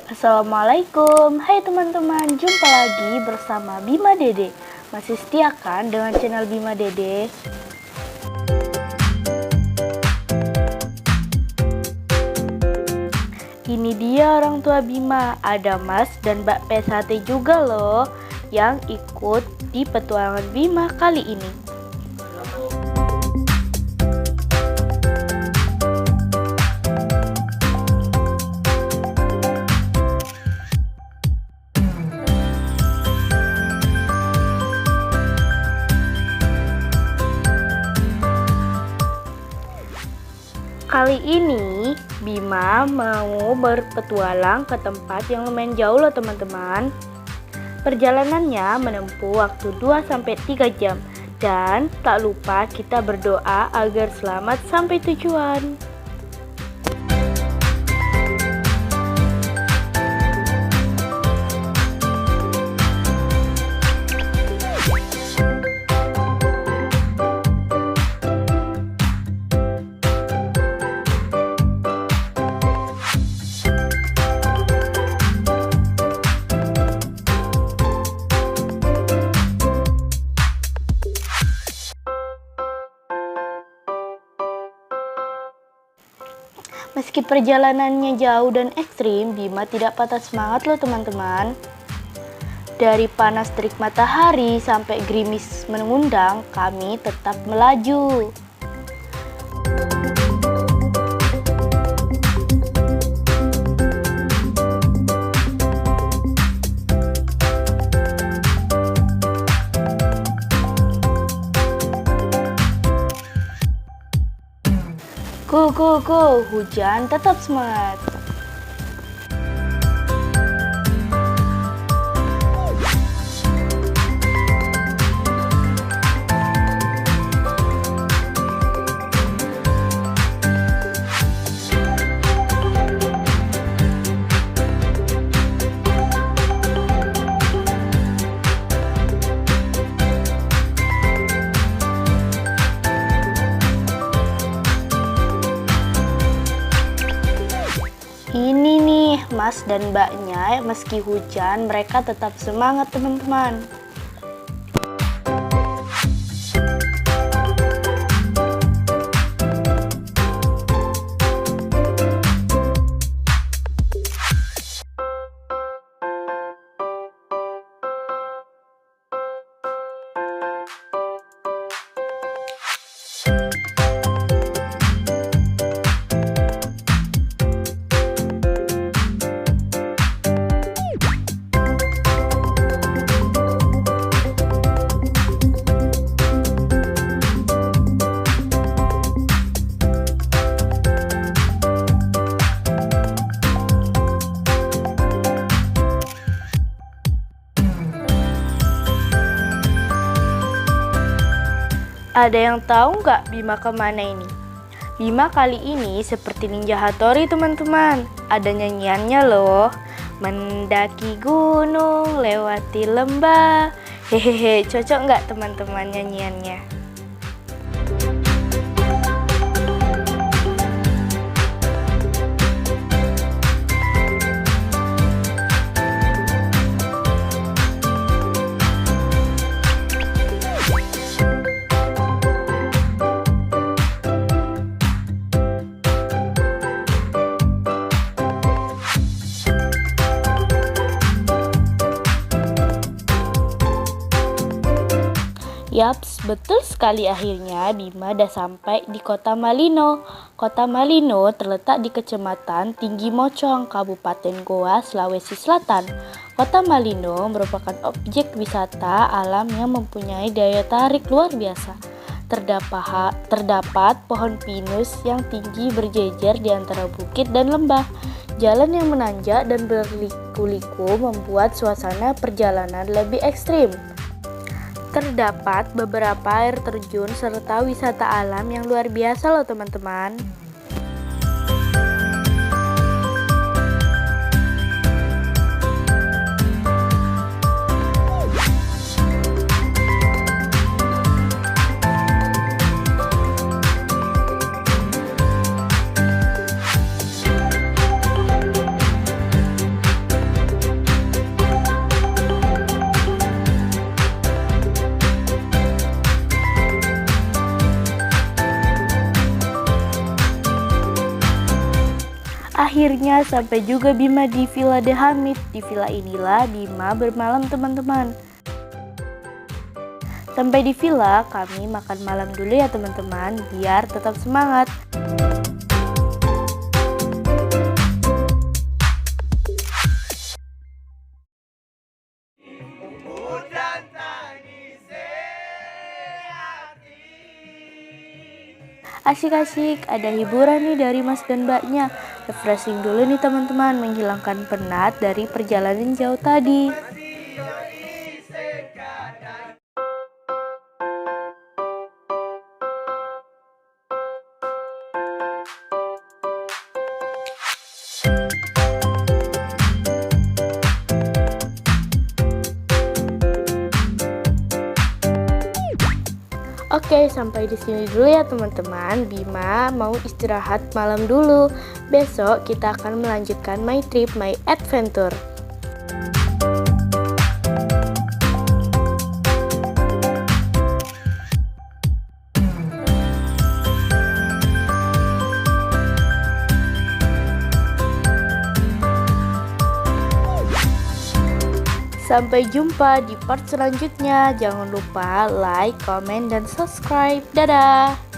Assalamualaikum, hai teman-teman, jumpa lagi bersama Bima Dede. Masih setia kan dengan channel Bima Dede? Ini dia orang tua Bima, ada Mas dan Mbak Pesate juga loh yang ikut di petualangan Bima kali ini. Kali ini Bima mau berpetualang ke tempat yang lumayan jauh loh teman-teman. Perjalanannya menempuh waktu 2-3 jam. Dan tak lupa kita berdoa agar selamat sampai tujuan. Meski perjalanannya jauh dan ekstrim, Bima tidak patah semangat loh teman-teman. Dari panas terik matahari sampai gerimis mengundang, kami tetap melaju. Go, hujan tetap semangat. Ini nih Mas dan Mbaknya, meski hujan mereka tetap semangat teman-teman. Ada yang tahu nggak Bima kemana ini? Bima kali ini seperti Ninja Hattori teman-teman. Ada nyanyiannya loh. Mendaki gunung, lewati lembah. Hehehe, cocok nggak teman-teman nyanyiannya? Yaps, betul sekali, akhirnya Bima udah sampai di Kota Malino. Kota Malino terletak di Kecamatan Tinggi Mocong, Kabupaten Goa, Sulawesi Selatan. Kota Malino merupakan objek wisata alam yang mempunyai daya tarik luar biasa. Terdapat pohon pinus yang tinggi berjejer di antara bukit dan lembah. Jalan yang menanjak dan berliku-liku membuat suasana perjalanan lebih ekstrim. Terdapat beberapa air terjun serta wisata alam yang luar biasa loh teman-teman. Akhirnya sampai juga Bima di Villa The Hamid. Di villa inilah Bima bermalam teman-teman. Sampai di villa, kami makan malam dulu ya teman-teman, biar tetap semangat. Asik-asik, ada hiburan nih dari Mas dan Mbaknya. Refreshing dulu nih teman-teman, menghilangkan penat dari perjalanan jauh tadi. Oke, sampai di sini dulu ya teman-teman. Bima mau istirahat malam dulu. Besok kita akan melanjutkan my trip, my adventure. Sampai jumpa di part selanjutnya. Jangan lupa like, comment, dan subscribe. Dadah!